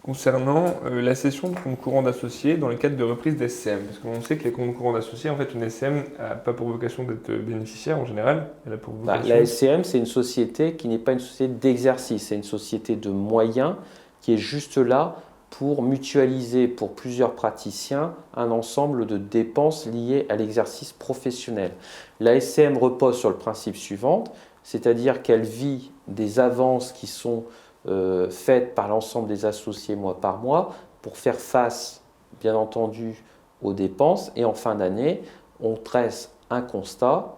concernant la cession de compte courant d'associés dans le cadre de reprise d'SCM. Parce qu'on sait que les comptes courants d'associés, en fait, une SCM n'a pas pour vocation d'être bénéficiaire en général. Elle a pour vocation... La SCM, c'est une société qui n'est pas une société d'exercice, c'est une société de moyens qui est juste là pour mutualiser pour plusieurs praticiens un ensemble de dépenses liées à l'exercice professionnel. La SCM repose sur le principe suivant, c'est-à-dire qu'elle vit des avances qui sont faites par l'ensemble des associés mois par mois pour faire face, bien entendu, aux dépenses. Et en fin d'année, on tresse un constat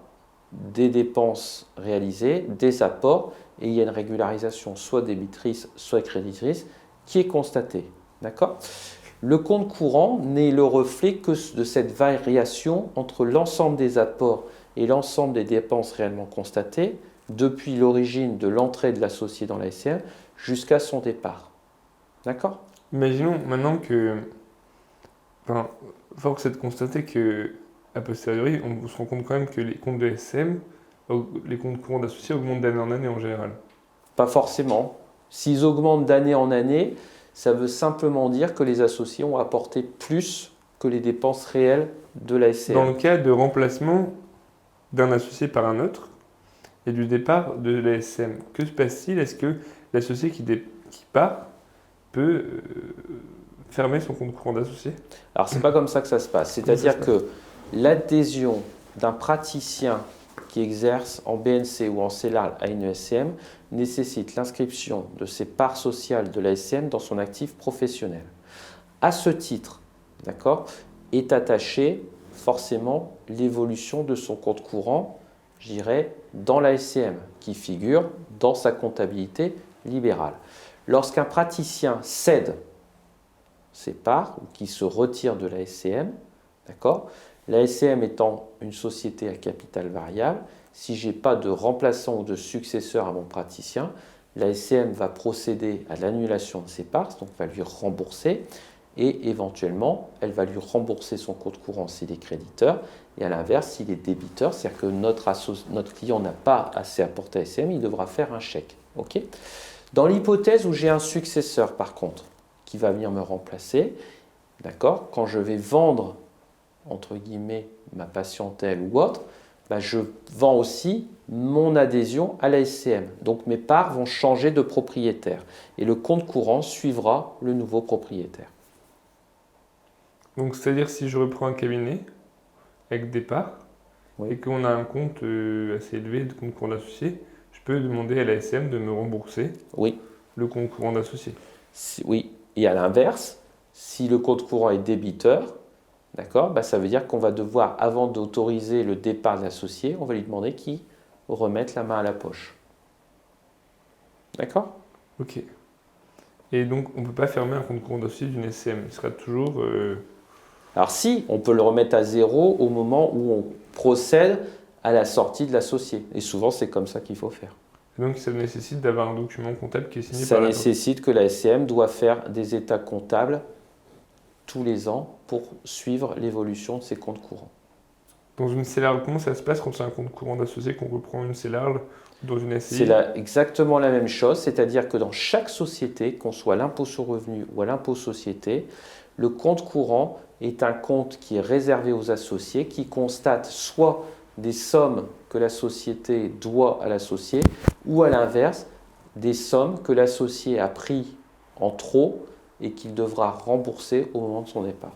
des dépenses réalisées, des apports, et il y a une régularisation soit débitrice, soit créditrice qui est constatée. D'accord ? Le compte courant n'est le reflet que de cette variation entre l'ensemble des apports et l'ensemble des dépenses réellement constatées depuis l'origine de l'entrée de l'associé dans la SCM jusqu'à son départ. D'accord ? Imaginons maintenant que... Enfin, force est de constater que, a posteriori, on se rend compte quand même que les comptes de SCM, les comptes courants d'associés augmentent d'année en année en général. Pas forcément. S'ils augmentent d'année en année, ça veut simplement dire que les associés ont apporté plus que les dépenses réelles de la SCM. Dans le cas de remplacement d'un associé par un autre et du départ de la SCM, que se passe-t-il? Est-ce que l'associé qui part peut fermer son compte courant d'associé? Alors, c'est pas comme ça que ça se passe. C'est-à-dire que l'adhésion d'un praticien qui exerce en BNC ou en CELARL à une SCM nécessite l'inscription de ses parts sociales de la SCM dans son actif professionnel. À ce titre, d'accord, est attachée forcément l'évolution de son compte courant, je dirais, dans la SCM, qui figure dans sa comptabilité libérale. Lorsqu'un praticien cède ses parts ou qui se retire de la SCM, d'accord, la SCM étant une société à capital variable, si je n'ai pas de remplaçant ou de successeur à mon praticien, la SCM va procéder à l'annulation de ses parts, donc va lui rembourser, et éventuellement, elle va lui rembourser son compte courant s'il est créditeur, et à l'inverse, s'il est débiteur, c'est-à-dire que notre client n'a pas assez apporté à la SCM, il devra faire un chèque. Okay, dans l'hypothèse où j'ai un successeur, par contre, qui va venir me remplacer, d'accord, quand je vais vendre entre guillemets ma patientèle ou autre, je vends aussi mon adhésion à la SCM. Donc mes parts vont changer de propriétaire et le compte courant suivra le nouveau propriétaire. Donc c'est-à-dire si je reprends un cabinet avec des parts et qu'on a un compte assez élevé de compte courant d'associé, je peux demander à la SCM de me rembourser le compte courant d'associé. Oui, et à l'inverse, si le compte courant est débiteur, d'accord, ça veut dire qu'on va devoir, avant d'autoriser le départ de l'associé, on va lui demander qu'il remette la main à la poche. D'accord ? Ok. Et donc, on ne peut pas fermer un compte courant d'associé d'une SCM. Il sera toujours... Alors si, on peut le remettre à zéro au moment où on procède à la sortie de l'associé. Et souvent, c'est comme ça qu'il faut faire. Et donc, ça nécessite d'avoir un document comptable qui est signé ça par la... nécessite que la SCM doit faire des états comptables tous les ans pour suivre l'évolution de ses comptes courants. Dans une CELARL, comment ça se passe quand c'est un compte courant d'associé qu'on reprend une CELARL dans une SCI? C'est exactement la même chose, c'est-à-dire que dans chaque société, qu'on soit à l'impôt sur revenu ou à l'impôt société, le compte courant est un compte qui est réservé aux associés, qui constate soit des sommes que la société doit à l'associé, ou à l'inverse, des sommes que l'associé a pris en trop et qu'il devra rembourser au moment de son départ.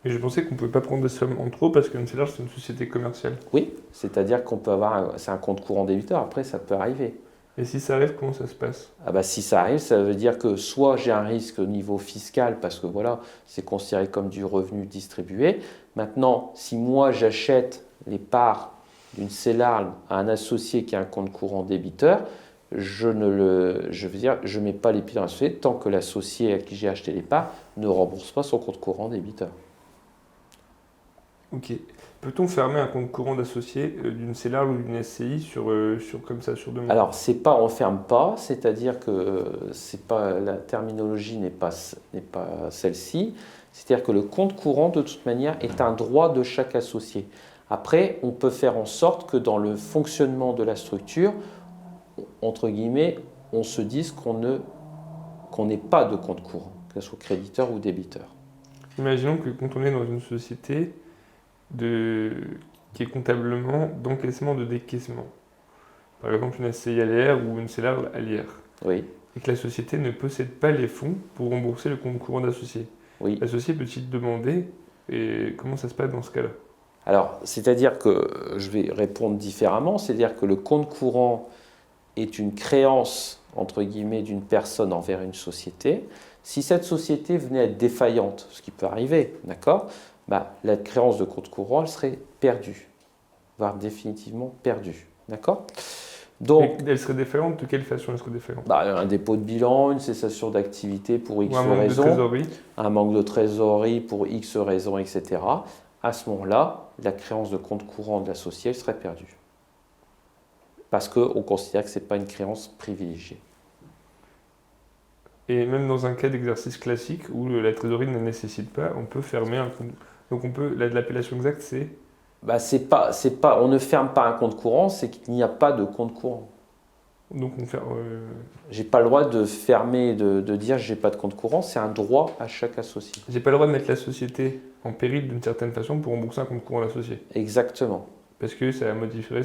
Mais je pensais qu'on ne pouvait pas prendre des sommes en trop parce qu'une CELARL, c'est une société commerciale. Oui, c'est-à-dire qu'on peut avoir, c'est un compte courant débiteur, après ça peut arriver. Et si ça arrive, comment ça se passe? Si ça arrive, ça veut dire que soit j'ai un risque au niveau fiscal parce que voilà, c'est considéré comme du revenu distribué. Maintenant, si moi j'achète les parts d'une CELARL à un associé qui a un compte courant débiteur, je ne mets pas les pieds dans l'associé tant que l'associé à qui j'ai acheté les parts ne rembourse pas son compte courant débiteur. Ok. Peut-on fermer un compte courant d'associé d'une CELARL ou d'une SCI sur demande? Alors, on ne ferme pas, c'est-à-dire que la terminologie n'est pas celle-ci. C'est-à-dire que le compte courant, de toute manière, est un droit de chaque associé. Après, on peut faire en sorte que dans le fonctionnement de la structure, entre guillemets, on se dise qu'on n'ait pas de compte courant. que ce soit créditeur ou débiteur. Imaginons que quand on est dans une société qui est comptablement d'encaissement de décaissement, par exemple une SCI à l'IR ou une CELAR à l'IR, Oui, et que la société ne possède pas les fonds pour rembourser le compte courant d'associé, oui. l'associé peut-il demander et comment ça se passe dans ce cas-là? Alors, c'est-à-dire que je vais répondre différemment, c'est-à-dire que le compte courant est une créance, entre guillemets, d'une personne envers une société. Si cette société venait à être défaillante, ce qui peut arriver, d'accord, bah, la créance de compte courant, elle serait perdue, voire définitivement perdue, d'accord? Donc, Et elle serait défaillante, de quelle façon elle serait défaillante? bah, un dépôt de bilan, une cessation d'activité pour X Ou un manque de raisons, trésorerie? un manque de trésorerie pour X raisons, etc. À ce moment-là, la créance de compte courant de l'associé elle serait perdue. Parce qu'on considère que ce n'est pas une créance privilégiée. Et même dans un cas d'exercice classique où la trésorerie ne nécessite pas, on peut fermer un compte. Donc l'appellation exacte c'est Bah, on ne ferme pas un compte courant, c'est qu'il n'y a pas de compte courant. donc on fait J'ai pas le droit de fermer, de dire j'ai pas de compte courant, c'est un droit à chaque associé. j'ai pas le droit de mettre la société en péril d'une certaine façon pour rembourser un compte courant à l'associé. Exactement. Parce que ça modifierait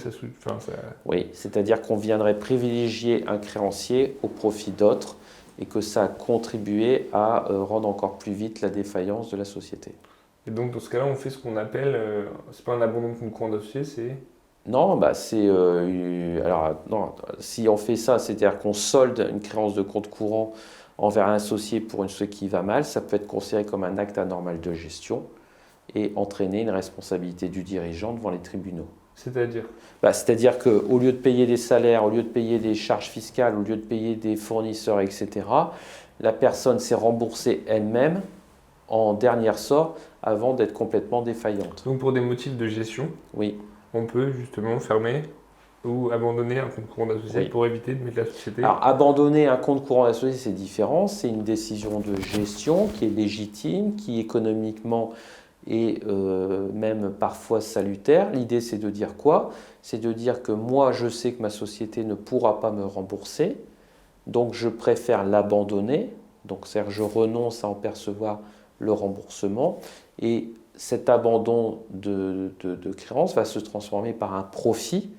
Oui, c'est-à-dire qu'on viendrait privilégier un créancier au profit d'autres et que ça a contribué à rendre encore plus vite la défaillance de la société. Et donc dans ce cas-là, on fait ce qu'on appelle, c'est pas un abandon de compte courant d'associé, c'est Non, bah c'est alors non, si on fait ça, c'est-à-dire qu'on solde une créance de compte courant envers un associé pour une société qui va mal, ça peut être considéré comme un acte anormal de gestion et entraîner une responsabilité du dirigeant devant les tribunaux. c'est-à-dire Bah, c'est-à-dire qu'au lieu de payer des salaires, au lieu de payer des charges fiscales, au lieu de payer des fournisseurs, etc., la personne s'est remboursée elle-même en dernier ressort avant d'être complètement défaillante. donc pour des motifs de gestion, Oui, on peut justement fermer ou abandonner un compte courant d'associé Oui. pour éviter de mettre la société. alors abandonner un compte courant d'associé, c'est différent, c'est une décision de gestion qui est légitime, qui économiquement est même parfois salutaire. L'idée, c'est de dire quoi? C'est de dire que moi, je sais que ma société ne pourra pas me rembourser, donc je préfère l'abandonner, donc c'est-à-dire je renonce à en percevoir le remboursement, et cet abandon de créance va se transformer par un profit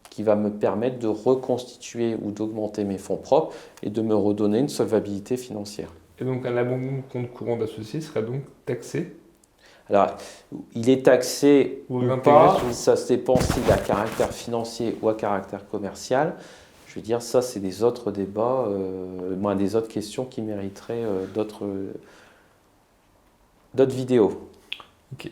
qui va me permettre de reconstituer ou d'augmenter mes fonds propres et de me redonner une solvabilité financière. Et donc un abandon de compte courant d'associé sera donc taxé Alors, il est taxé ou ou réintégré pas, sur... ça se dépend s'il a à caractère financier ou à caractère commercial. Je veux dire, ça, c'est des autres débats, des autres questions qui mériteraient d'autres vidéos. Ok.